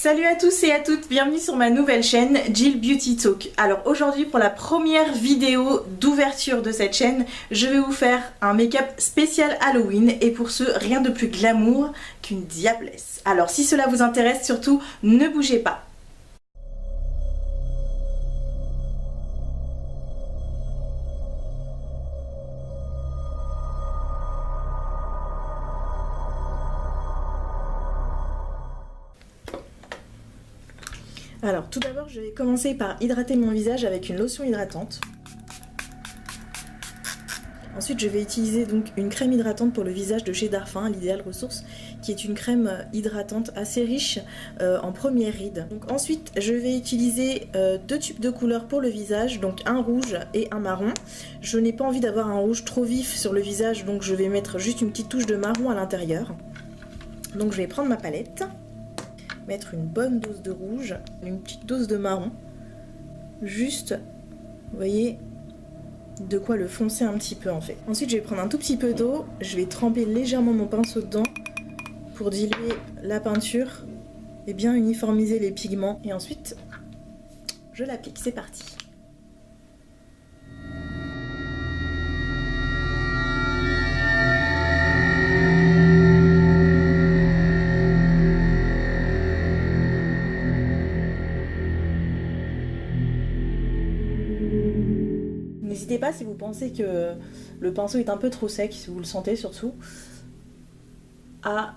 Salut à tous et à toutes, bienvenue sur ma nouvelle chaîne Jill Beauty Talk. Alors aujourd'hui pour la première vidéo d'ouverture de cette chaîne, je vais vous faire un make-up spécial Halloween et pour ce rien de plus glamour qu'une diablesse. Alors si cela vous intéresse surtout ne bougez pas. Alors tout d'abord je vais commencer par hydrater mon visage avec une lotion hydratante. Ensuite je vais utiliser donc une crème hydratante pour le visage de chez Darphin, l'Idéal Ressources, qui est une crème hydratante assez riche en première ride. Donc ensuite je vais utiliser deux tubes de couleurs pour le visage, donc un rouge et un marron. Je n'ai pas envie d'avoir un rouge trop vif sur le visage, donc je vais mettre juste une petite touche de marron à l'intérieur. Donc je vais prendre ma palette, mettre une bonne dose de rouge, une petite dose de marron, juste, vous voyez, de quoi le foncer un petit peu en fait. Ensuite je vais prendre un tout petit peu d'eau, je vais tremper légèrement mon pinceau dedans pour diluer la peinture et bien uniformiser les pigments. Et ensuite je l'applique, c'est parti. N'hésitez pas si vous pensez que le pinceau est un peu trop sec, si vous le sentez surtout, à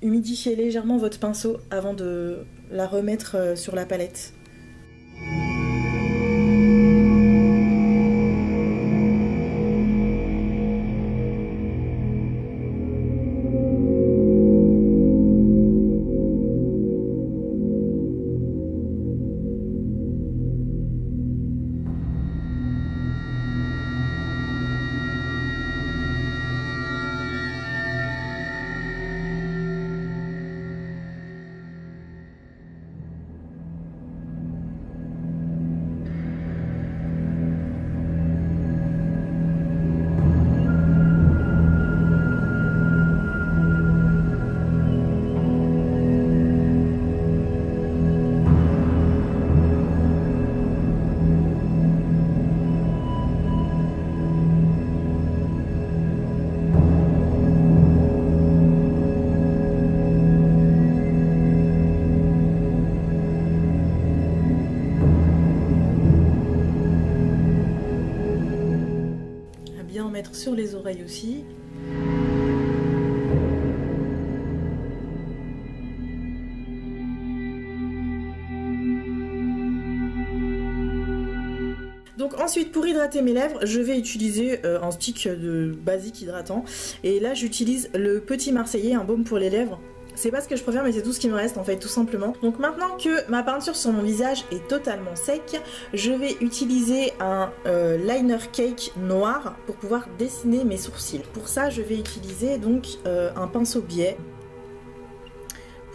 humidifier légèrement votre pinceau avant de la remettre sur la palette. Bien en mettre sur les oreilles aussi. Donc ensuite pour hydrater mes lèvres, je vais utiliser un stick de basique hydratant. Et là j'utilise le Petit Marseillais, un baume pour les lèvres. C'est pas ce que je préfère mais c'est tout ce qui me reste en fait tout simplement. Donc maintenant que ma peinture sur mon visage est totalement sec, je vais utiliser un liner cake noir pour pouvoir dessiner mes sourcils. Pour ça je vais utiliser donc un pinceau biais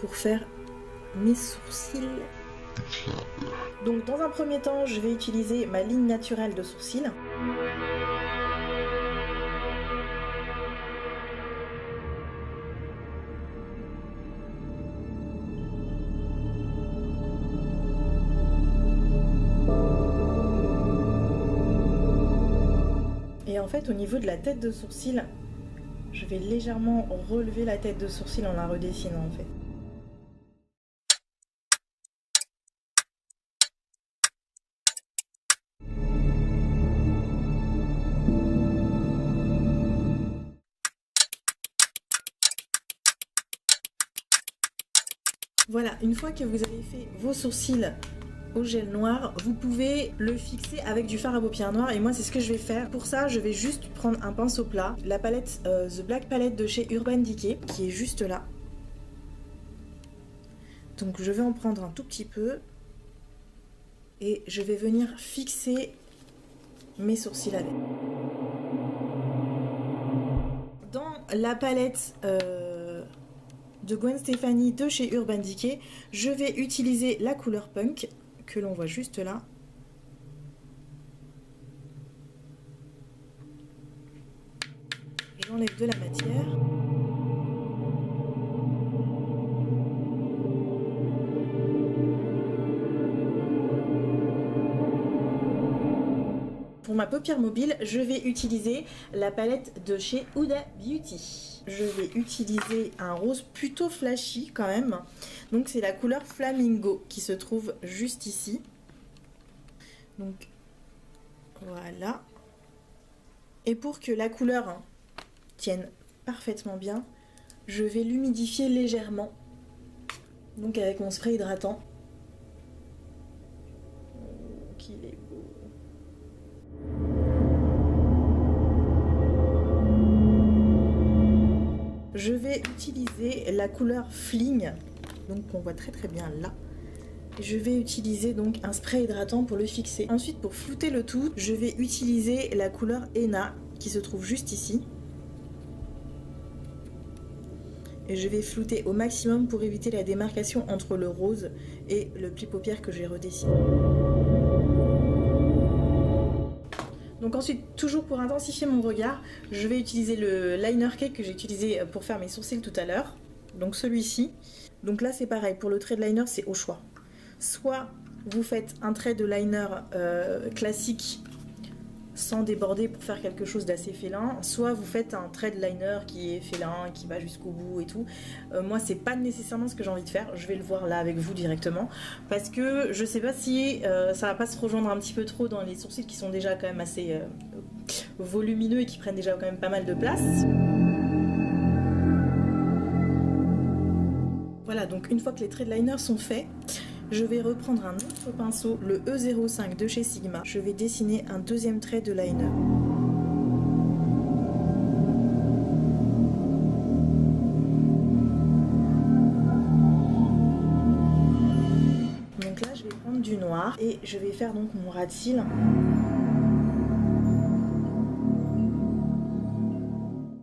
pour faire mes sourcils. Donc dans un premier temps je vais utiliser ma ligne naturelle de sourcils. Et en fait au niveau de la tête de sourcil, je vais légèrement relever la tête de sourcil en la redessinant en fait. Voilà, une fois que vous avez fait vos sourcils au gel noir, vous pouvez le fixer avec du fard à paupières noir et moi c'est ce que je vais faire. Pour ça je vais juste prendre un pinceau plat, la palette The Black Palette de chez Urban Decay qui est juste là. Donc je vais en prendre un tout petit peu et je vais venir fixer mes sourcils avec. Dans la palette de Gwen Stefani de chez Urban Decay, je vais utiliser la couleur Punk que l'on voit juste là. J'enlève de la matière. pour ma paupière mobile, je vais utiliser la palette de chez Huda Beauty. Je vais utiliser un rose plutôt flashy quand même. Donc c'est la couleur Flamingo qui se trouve juste ici. Donc voilà. Et pour que la couleur tienne parfaitement bien, je vais l'humidifier légèrement. Donc avec mon spray hydratant. Oh, qu'il est beau. Je vais utiliser la couleur Fling, donc qu'on voit très bien là. Je vais utiliser donc un spray hydratant pour le fixer. Ensuite, pour flouter le tout, je vais utiliser la couleur Henna qui se trouve juste ici. Et je vais flouter au maximum pour éviter la démarcation entre le rose et le pli paupière que j'ai redessiné. Donc ensuite, toujours pour intensifier mon regard, je vais utiliser le liner cake que j'ai utilisé pour faire mes sourcils tout à l'heure. Donc celui-ci. Donc là c'est pareil, pour le trait de liner c'est au choix. Soit vous faites un trait de liner classique sans déborder pour faire quelque chose d'assez félin, soit vous faites un trait de liner qui est félin, qui va jusqu'au bout et tout. Moi c'est pas nécessairement ce que j'ai envie de faire, je vais le voir là avec vous directement, parce que je sais pas si ça va pas se rejoindre un petit peu trop dans les sourcils qui sont déjà quand même assez volumineux et qui prennent déjà quand même pas mal de place. Voilà, donc une fois que les traits de liner sont faits, je vais reprendre un autre pinceau, le E05 de chez Sigma. Je vais dessiner un deuxième trait de liner. Donc là, je vais prendre du noir et je vais faire donc mon ras de cils.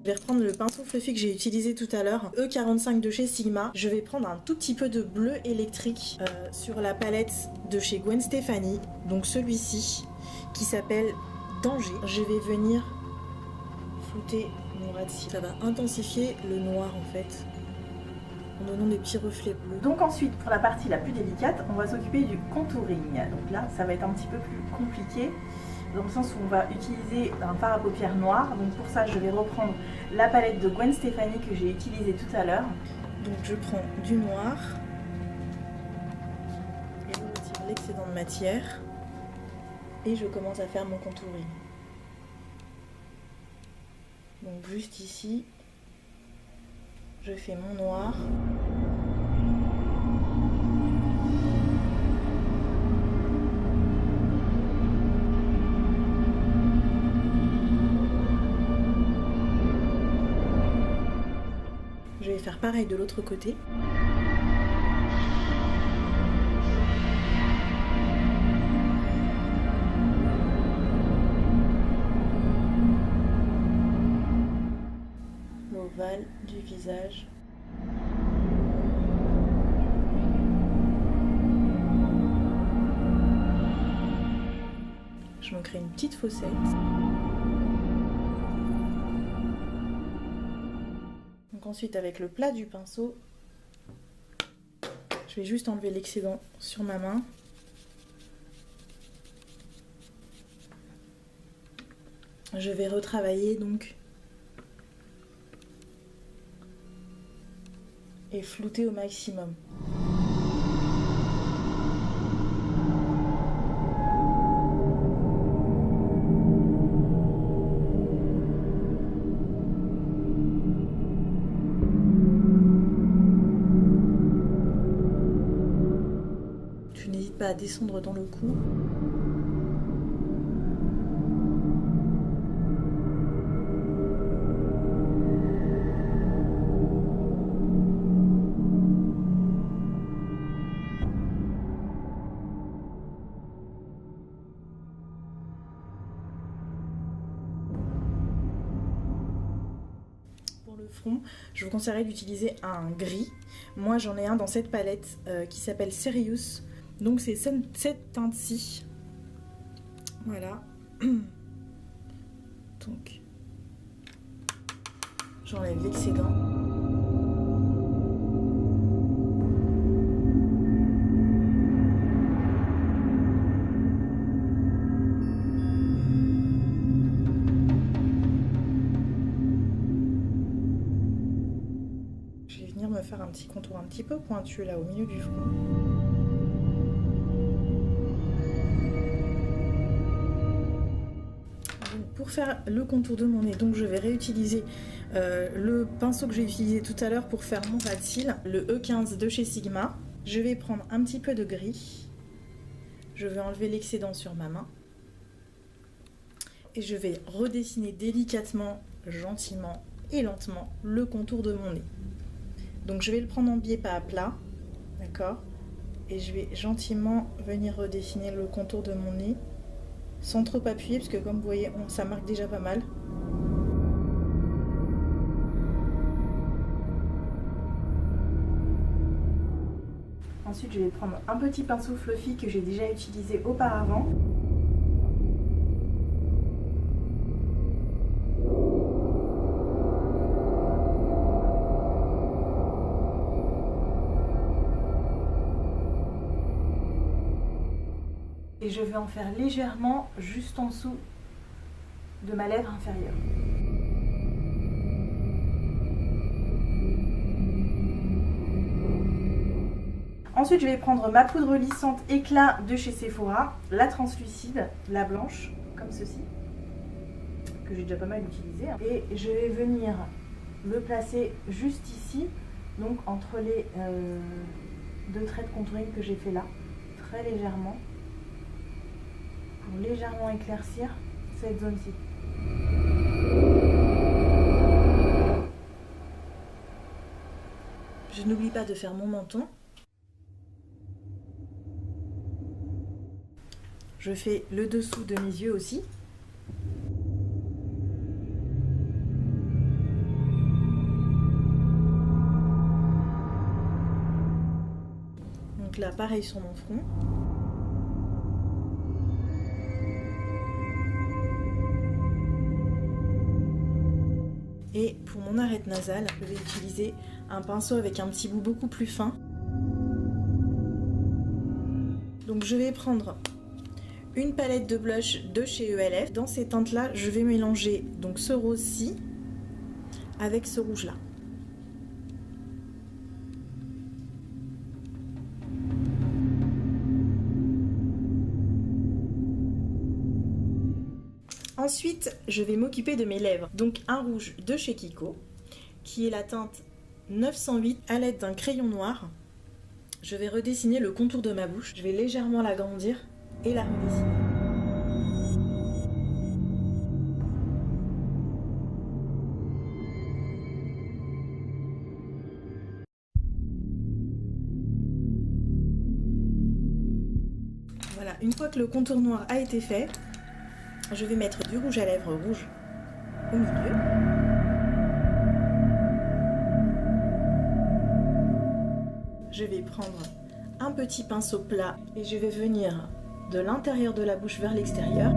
Je vais reprendre le pinceau fluffy que j'ai utilisé tout à l'heure, E45 de chez Sigma. Je vais prendre un tout petit peu de bleu électrique sur la palette de chez Gwen Stefani, donc celui-ci, qui s'appelle Danger. Je vais venir flouter mon ras de cils. Ça va intensifier le noir en fait, en donnant des petits reflets bleus. Donc ensuite, pour la partie la plus délicate, on va s'occuper du contouring. Donc là, ça va être un petit peu plus compliqué, dans le sens où on va utiliser un fard à paupières noir. Donc pour ça, je vais reprendre la palette de Gwen Stefani que j'ai utilisée tout à l'heure. Donc je prends du noir et je retire l'excédent de matière et je commence à faire mon contouring. Donc juste ici, je fais mon noir. Je vais faire pareil de l'autre côté. L'ovale du visage. Je me crée une petite fossette. Donc ensuite, avec le plat du pinceau, je vais juste enlever l'excédent sur ma main. Je vais retravailler donc et flouter au maximum. Tu n'hésites pas à descendre dans le cou. Pour le front, je vous conseillerais d'utiliser un gris. Moi j'en ai un dans cette palette qui s'appelle Serious. Donc c'est cette teinte-ci. Voilà. Donc j'enlève l'excédent. petit contour un petit peu pointu là au milieu du front. Pour faire le contour de mon nez, donc je vais réutiliser le pinceau que j'ai utilisé tout à l'heure pour faire mon ras de cils, le E15 de chez Sigma. Je vais prendre un petit peu de gris. Je vais enlever l'excédent sur ma main. Et je vais redessiner délicatement, gentiment et lentement le contour de mon nez. Donc je vais le prendre en biais, pas à plat, d'accord? Et je vais gentiment venir redessiner le contour de mon nez sans trop appuyer, parce que comme vous voyez, ça marque déjà pas mal. Ensuite, je vais prendre un petit pinceau fluffy que j'ai déjà utilisé auparavant. Et je vais en faire légèrement juste en dessous de ma lèvre inférieure. Ensuite, je vais prendre ma poudre lissante éclat de chez Sephora, la translucide, la blanche, comme ceci, que j'ai déjà pas mal utilisé. Et je vais venir le placer juste ici, donc entre les deux traits de contouring que j'ai fait là, très légèrement, pour légèrement éclaircir cette zone-ci. Je n'oublie pas de faire mon menton. Je fais le dessous de mes yeux aussi. Donc là, pareil sur mon front. Et pour mon arête nasale, je vais utiliser un pinceau avec un petit bout beaucoup plus fin. Donc je vais prendre une palette de blush de chez ELF. Dans ces teintes-là, je vais mélanger donc ce rose-ci avec ce rouge-là. Ensuite, je vais m'occuper de mes lèvres. Donc un rouge de chez Kiko, qui est la teinte 908 à l'aide d'un crayon noir. Je vais redessiner le contour de ma bouche. Je vais légèrement l'agrandir et la redessiner. Voilà, une fois que le contour noir a été fait, je vais mettre du rouge à lèvres rouge au milieu. Je vais prendre un petit pinceau plat et je vais venir de l'intérieur de la bouche vers l'extérieur.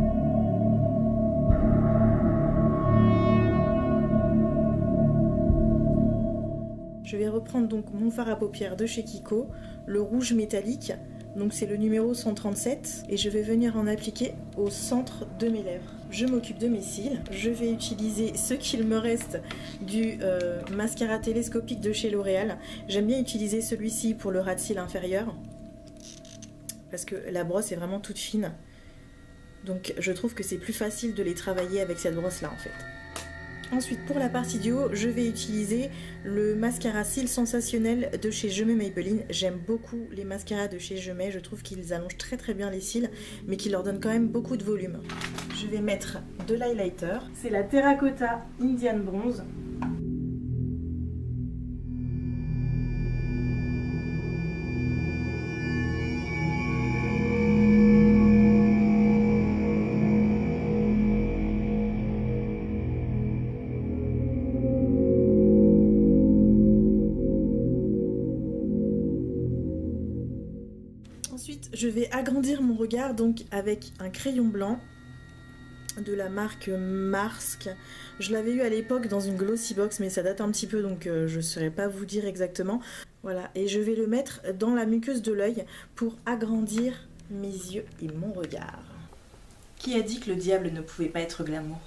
Je vais reprendre donc mon fard à paupières de chez Kiko, le rouge métallique. Donc c'est le numéro 137 et je vais venir en appliquer au centre de mes lèvres. Je m'occupe de mes cils. Je vais utiliser ce qu'il me reste du mascara télescopique de chez L'Oréal. J'aime bien utiliser celui-ci pour le ras de cils inférieur parce que la brosse est vraiment toute fine. Donc je trouve que c'est plus facile de les travailler avec cette brosse là en fait. Ensuite, pour la partie du haut, je vais utiliser le mascara cils sensationnel de chez Je Mets Maybelline. J'aime beaucoup les mascaras de chez Je Mets. Je trouve qu'ils allongent très très bien les cils, mais qu'ils leur donnent quand même beaucoup de volume. Je vais mettre de l'highlighter. C'est la Terracotta Indian Bronze. Ensuite, je vais agrandir mon regard donc avec un crayon blanc de la marque Mask. Je l'avais eu à l'époque dans une glossy box, mais ça date un petit peu, donc je ne saurais pas vous dire exactement. Voilà, et je vais le mettre dans la muqueuse de l'œil pour agrandir mes yeux et mon regard. Qui a dit que le diable ne pouvait pas être glamour ?